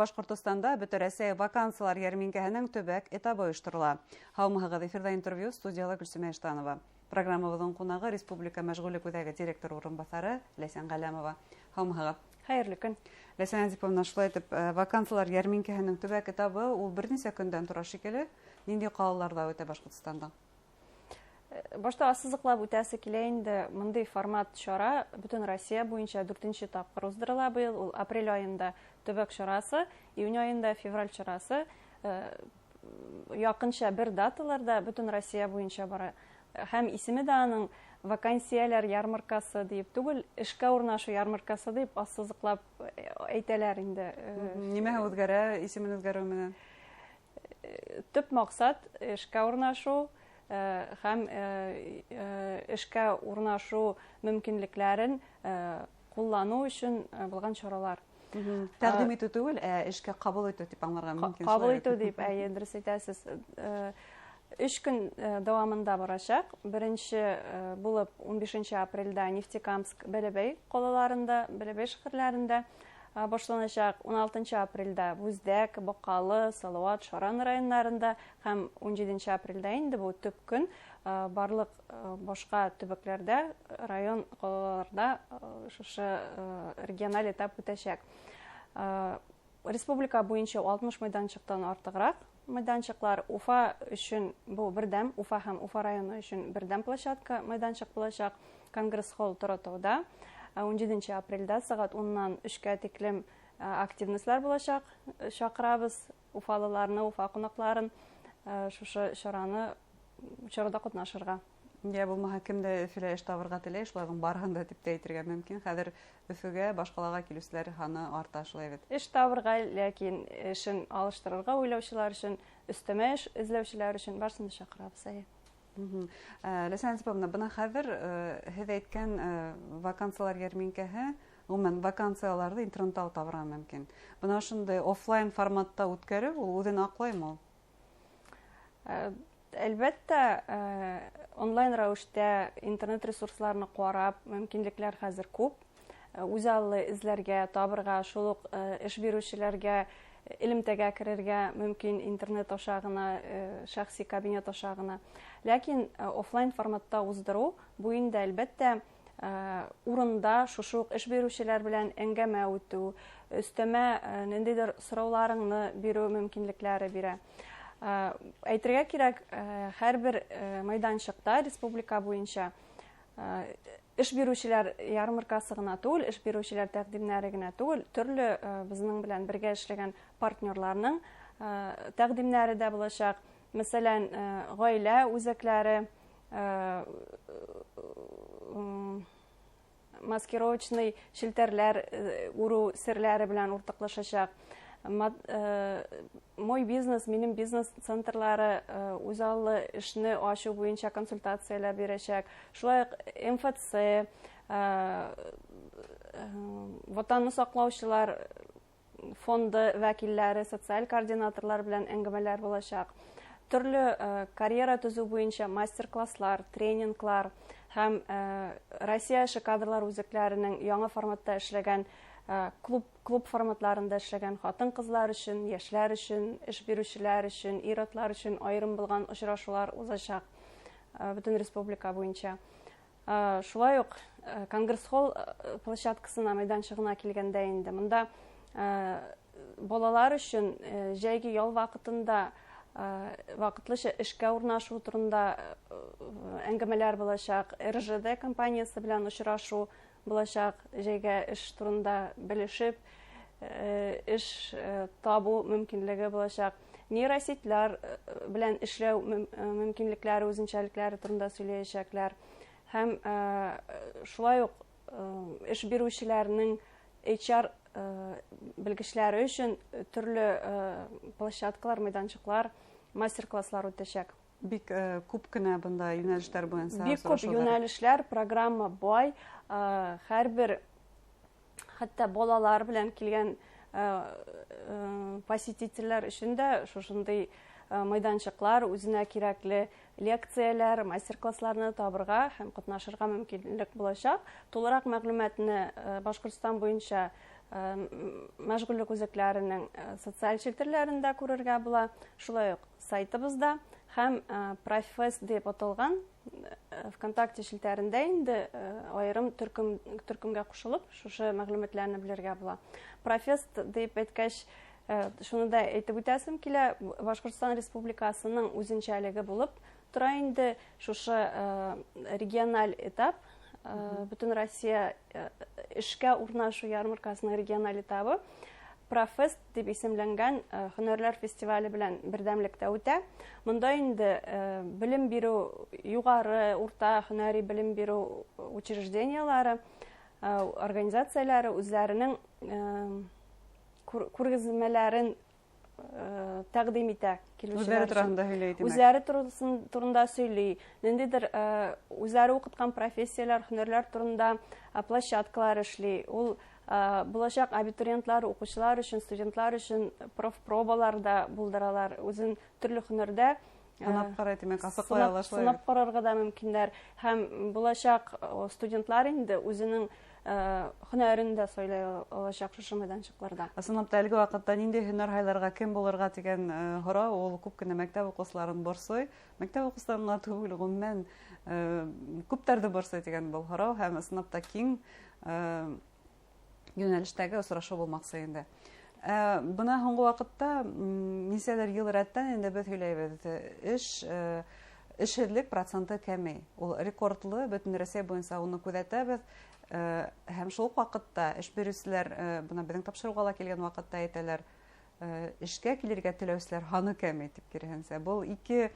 Башкортостанда Бөтөрәсәй вакансиялар ярминкәһенең төбәк этабы оештырыла. Һаумыһыгыз, эфирда интервью, студияла Гөлсемә Эштанова. Программабыҙҙың ҡунағы республика мәшғүллек үҙәге директор урынбаҫары Ләйсән Ғәләмова. Һаумыһыгыҙ. Хәйерле көн. Ләйсән Азиповна, шулай итеп, вакансиялар ярминкәһенең төбәк этабы ул бер нисә көндән тора шикелле. Нинди ҡалаларҙа үтә Башҡортостанда? Башта ассызыҡлап үтәсе килә инде, мындай формат чара бөтөн Россия буйынса 4-нче тапҡыр уздырыла быйыл. Ул апрель айында төбәк чарасы, июнь айында февраль чарасы. Яҡынша бер даталарда бөтөн Россия буйынса бара. Һәм исеме дә аның вакансиялар ярмаркасы дип түгел, эшкә урнашу ярмаркасы дип ассызыҡлап әйтәләр инде. Нимәһе үҙгәрә исемен үҙгәреү менән? Төп маҡсат эшкә урнашу һәм эшкә урнашу мөмкинлекләрен ҡулланыу өсөн булған чаралар. Тәҡдим итеү түгел, эшкә ҡабул итеү дип аңларға мөмкин. Ҡабул итеү дип, дөрөс әйтәсез. 3 көн дауамында барасаҡ. Беренсе булып 15 апрелдә Нефтекамск, Бәләбәй ҡалаларында, Бәләбәй шәһәрләрендә башланасаҡ. 16 апрелдә Бүздәк, Баҡалы, Салауат, Шаран райондарында һәм 17 апрелдә инде бу төп көн барлыҡ башҡа төбәкләрдә, район ҡалаларҙа шушы региональ этап үтәсәк. Республика буйынса 60 майданчыҡтан артығыраҡ майданчыҡлар. Уфа өсөн бу берҙәм, Уфа һәм Уфа районы өсөн берҙәм площадка майданчыҡ буласаҡ. Конгресс-холл Торатауда 17 апрелдә сәғәт 10-нан 3-кә тиклем активностлар буласаҡ. Шаҡырабыҙ уфалыларны, Уфа ҡунаҡларын шушы чарада ҡатнашырға. Я булмаһа, кемдә Өфөлә эш табырға теләй, шуларҙың барыһын да дип тә әйтергә мөмкин. Хәҙер Өфөгә, башҡалаға килеүселәр һаны арта, шулай бит. Эш табырға, ләкин эшен алыштырырға уйлаусылар өсөн, өстәмә эш эҙләүселәр өсөн барысын да шаҡырабыҙ. Ләйсән Азиповна, бына хәҙер һеҙ әйткән вакансиялар ярминкәһе, ғөмүмән вакансияларҙы интернетта табырға мөмкин. Бына шундай офлайн форматта үткәреү, ул үҙен аҡлаймы ул? Әлбәттә, онлайн рәүештә интернет ресурсларны ҡарап, мөмкинлекләр хәзер күп. Үзаллы эзләргә, табырға, шул уҡ эш биреүселәргә, элемтәгә керергә мөмкин интернет аша гына, шәхси кабинет аша гына. Ләкин офлайн форматта уздырыу бу инде әлбәттә урында шушы эш биреүселәр белән әңгәмә үтү, өстәмә ниндәйҙер сорауларыңны бирү мөмкинлекләре бирә. Әйтергә кирәк, һәр бер майданчыҡта республика буйынса эш биреүселәр ярмаркасы гына түгел, эш биреүселәр тәҡдимнәре генә түгел, төрлө безнең белән бергә эшләгән партнерларның тәҡдимнәре дә буласаҡ. Мәсәлән, ғаилә үзәкләре, маскировочный шелтәрләр уру серләре белән уртаҡлашасаҡ. Мой бизнес, минем бизнес центрлары үзаллы эшне ачу буйынса консультациялар бирәсәк. Шулай МФЦ, ватанны саҡлаусылар фонды вәкилләре, социаль координаторлар белән әңгәмәләр буласаҡ. Төрлө карьера төзү буйынса мастер-класслар, тренинглар һәм Россия эше кадрлар үзәкләренең яңа форматта эшләгән клуб форматларында эшләгән хатын-ҡыҙлар өсөн, йәшләр өсөн, эш биреүселәр өсөн, ир-атлар өсөн айырым булған очрашулар узасаҡ бөтөн республика буйынса. Шулай уҡ Конгресс-холл площадкасына, майданчығына килгәндә инде. Мында балалар өсөн жәйге ял ваҡытында ваҡытлыса эшкә урнашу турында әңгәмәләр буласаҡ. РЖД компаниясы белән очрашу буласаҡ, жәйгә эш турында белешеп, эш табу мөмкинлеге буласаҡ. Нейросетлар белән эшләү мөмкинлекләре, үзенчәлекләре турында сөйләйәсәкләр. Һәм шулай уҡ эш биреүселәрнең HR белгечләре өсөн төрлө площадкалар, майданчыҡлар, мастер-класслар үтәсәк. Бик күп кенә бында йүнәлештәр буйынса. Бик күп йүнәлешләр, программа бай. Һәр бер, хәтта балалар белән килгән посетителләр өсөн дә шушындай майданчыҡлар, үзенә кирәкле лекцияләр, мастер-классларны табырға һәм ҡатнашырға мөмкинлек буласаҡ. Тулыраҡ мәғлүмәтне Башҡортостан буйынса мәшгульлек үзәкләренең социаль челтәрләрендә күрергә була, шулай ук сайтыбызда һәм Profest дип аталган ВКонтакте челтәрендә инде аерым төркемгә кушылып, шушы мәгълүматларны белергә була. Profest дип әйткәч, шуны да әйтеп үтәсем килә, Башкортстан Республикасының үзенчәлеге булып тора инде шушы региональ этап, Бүтін Россия эшкә урнашу ярмаркасының региональ этабы Profest дип исемләнгән һөнәрләр фестивале белән бердәмлектә үтә. Монда инде белем бирү, югары, урта һөнәри белем бирү учреждениялары, организацияләре үзләренең күргәзмәләрен тәкъдим итә килүчеләр өчен. Үзләре турында сөйли. Ниндидер үзләре укыткан профессияләр, һөнәрләр турында площадкалар эшли. Ул булачак абитуриентлар, укучылар өчен, студентлар өчен профпробалар да булдыралар. Үзен төрле һөнәрдә сынап карарга да мөмкиннәр. Һәм булачак студентлар инде үзенең һөнәрен дә сөйләй алачак шушы мәйданчыкларда. Сынапта әлеге вакытта нинди һөнәр хайларга кем булырга дигән һорау ул күп кенә мәктәп укучыларын борсый. Мәктәп укучыларына түгел, гомумән күптәрде борсый дигән бу һорау һәм сынапта киң юнәлештәге осрашу булмакчы инде. Бына һуңгы вакытта нисәләр ел рәттән инде без һөйләйбез. Эшһезлек проценты кәмей. Ул рекордлы, бөтен Россия буенча уны күзәтәбез. Һәм шул вакытта эш бирүчеләр, бuna безнең тапшыруга килгән вакытта әйтәләр, эшкә килергә теләүчеләр һаны кәмей дип кирһенсә. Бу ике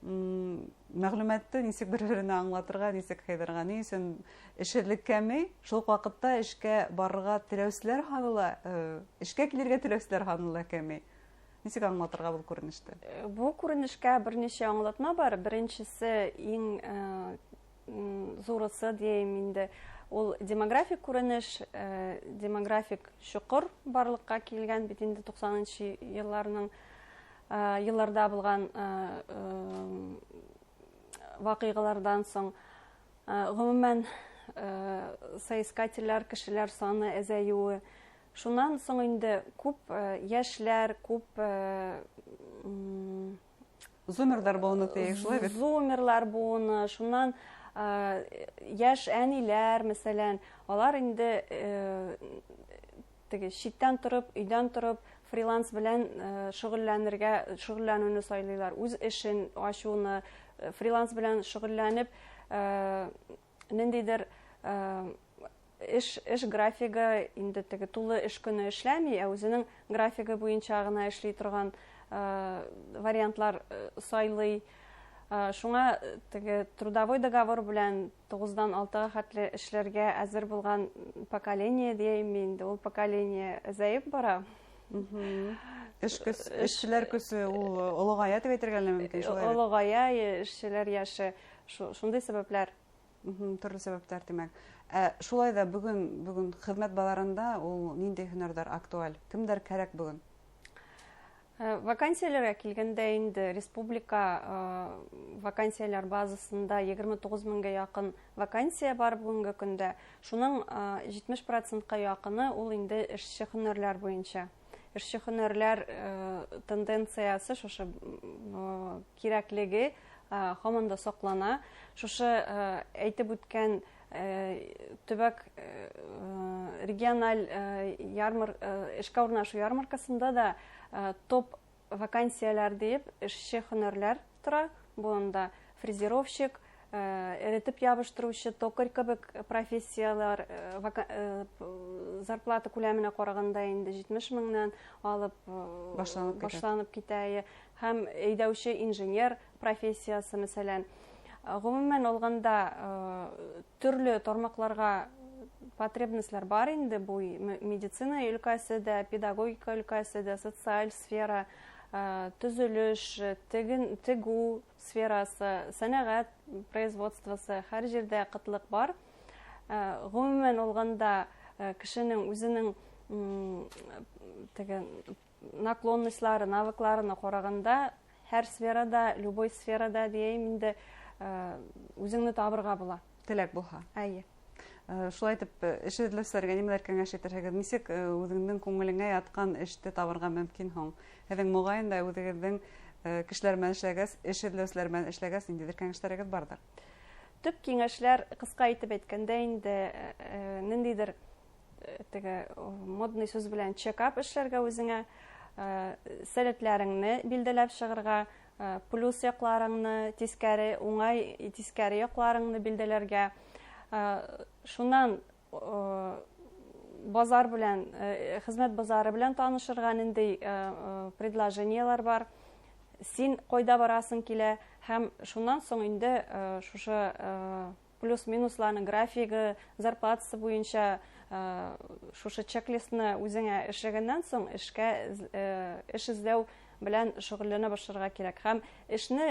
мәгълүматты нисек бер-беренә аңлатырга, нисек хәйдәргә, ни өчен эшһезлек кәмей, шул вакытта эшкә барырга теләүчеләр һаны, эшкә килергә теләүчеләр һаны кәмей. Нисек аңлатырга бу күренеште? Бу күренешкә берничә аңлатма бар. Беренчесе, иң зурысы дием инде, ул демографик күренеш, демографик шуқыр барлыкка килгән бит инде 90-нчы елларда булган вакыйгалардан соң. Гомумән сәясәткәчләр, кешеләр саны әзәюе. Шуннан соң инде күп яшьләр, күп зумерлар буыны тиеш, шулай бит? Зумерлар буыны, шуннан яшь әниләр, мәсәлән, алар инде читтән торып, өйдән торып, фриланс белән шөгыльләнүне сайлыйлар. Үз эшен ачуны, фриланс белән шөгыльләнеп, ниндидер эш графигы инде тулы эш көне эшләми, үзенең графигы буенча гына эшли торган вариантлар сайлый. Шуңа трудовой договор белән 9-дан 6-га хәтле эшләргә әзер булган поколение дием инде. Ул поколение азаеп бара. Эшчеләр көсе ул олыгая дип әйтергә мөмкин, шулай. Олыгая, эшчеләр яше, шундый сәбәпләр. Төрле сәбәпләр димәк. Шулай да бүген хезмәт баларында ул нинди һөнәрләр актуаль? Кемдәр кирәк бүген? Вакансияләргә килгәндә инде республика вакансияләр базасында 29 меңгә якын вакансия бар бүгенге көндә. Шуның 70%-ка якыны ул инде эшче һөнәрләр буенча. Эшче һөнәрләр тенденциясы шушы кирәклеге һаман да саклана. Шушы әйтеп үткән төбәк региональ эшкә урнашу ярмаркасында да топ вакансияләр дип эшче һөнәрләр тора. Бунда фрезеровщик, эретеп ябыштыручы, токарь кебек профессиялар зарплата күләменә караганда инде 70 меңнән алып башланып китә. Һәм әйдәүче инженер профессиясы, мәсәлән, гомумән алганда төрле тармакларга потребностьләр бар инде, бу медицина өлкәсе дә, педагогика өлкәсе дә, социаль сфера, төзелеш, тегү сферасы, сәнәгать производствосы, һәр җирдә кытлык бар. Гомумән алганда кешенең үзенең наклонностьлары, навыкларына караганда һәр сферада, любой сферада дием инде үзеңне табырга була. Теләк булһа. Әйе. Шулай итеп, эш эзләүчеләргә нимәләр кәңәш итәрһегез? Нисек үзеңнең күңелеңә яткан эште табырга мөмкин һуң? Һеҙҙең моғайын да үҙегеҙҙең кешеләр менән эшләгәс, эш эзләүселәр менән эшләгәс, ниндәйҙер кәңәштәрегеҙ барҙыр? Төп киңәшләр ҡыҫҡа итеп әйткәндә инде ниндәйҙер теге модный сүз белән чекап эшләргә үзеңә, сәләтләреңне билдәләп сығырға, плюс яҡларыңны, тискәре, уңай тискәре яҡларыңны билдәләргә, шунан базар белән, хезмәт базары белән танышырга ниндәй предложениелар бар, син ҡайҙа барасың килә, һәм шунан соң инде шушы плюс-минусларның графигы, зарплатасы буйынса шушы чек-листны үзеңә эшләгәннән соң эш эзләү белән шөғөлләнә башларға кирәк. Һәм эшне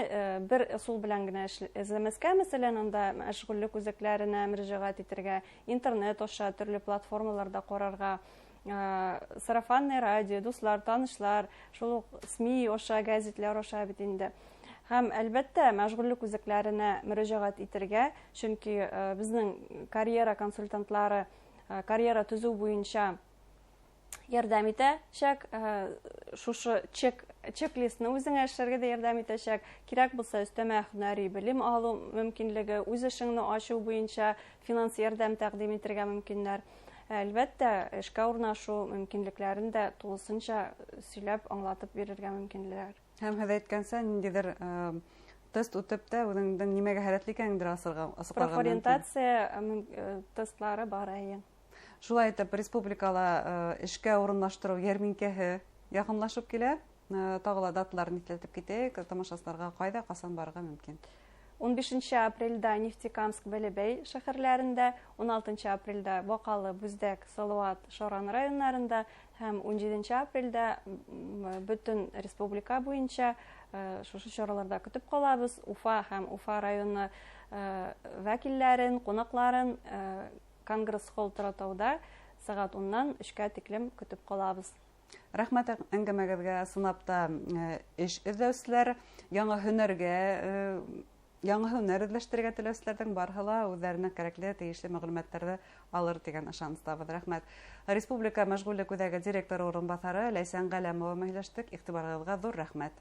бер ысул белән генә эзләмәскә, мәсәлән, анда мәшғүллек үзәкләренә мөрәҗәғәт итергә, интернет аша төрлө платформаларда ҡарарға, сарафанный радио, дуслар, танышлар, шул уҡ СМИ аша, гәзитләр аша бит инде. Һәм әлбәттә мәшғүллек үзәкләренә мөрәҗәғәт итергә, чөнки безнең карьера консультантлары карьера төзү буйынса ярдәм итәчәк, шушы чек-листны үзеңә эшләргә дә ярдәм итәчәк, кирәк булса өстәмә һөнәри белем алу мөмкинлеге, үз эшеңне ачу буйынса финанс ярдәм тәҡдим итергә мөмкиннәр. Әлбәттә, эшкә урнашу мөмкинлекләрен дә тулысынча сөйләп, аңлатып бирергә мөмкинләр. Һәм һеҙ әйткәнсә, ниндәйҙер тест үтеп тә үҙеңдең нимәгә һәләтле икәнеңде асыҡларға мөмкин. Профориентация тестлары бар әйе. Шулай итеп, республикала эшкә урынлаштырыу йәрминкәһе яҡынлашып килә. Тағы ла даталарын иҫләтеп китәйек. Тамашасыларға ҡайҙа, ҡасан барырға мөмкин? 15 апрелдә Нефтекамск, Бәләбәй шәһәрләрендә, 16 апрелдә Баҡалы, Бүздәк, Салауат, Шаран районнарында һәм 17 апрелдә бөтөн республика буйынса шушы чараларда көтөп ҡалабыҙ. Уфа һәм Уфа районы вәкилләрен, ҡунаҡларын Конгресс-холл Таратауда сәғәт 10-нан 3-кә тиклем көтөп ҡалабыҙ. Рәхмәт әңгәмәгеҙгә. Сынапта эш эҙләүселәр, яңы һөнәр эҙләштерергә теләүселәрҙең барыһы ла үҙҙәренә кәрәкле тейешле мәғлүмәттәрҙе алыр тигән ышаныстабыҙ. Рәхмәт. Республика мәшғүллек үҙәге директоры урынбаҫары Ләйсән Ғәләмова менән һөйләштек. Иғтибарығыҙға ҙур рәхмәт.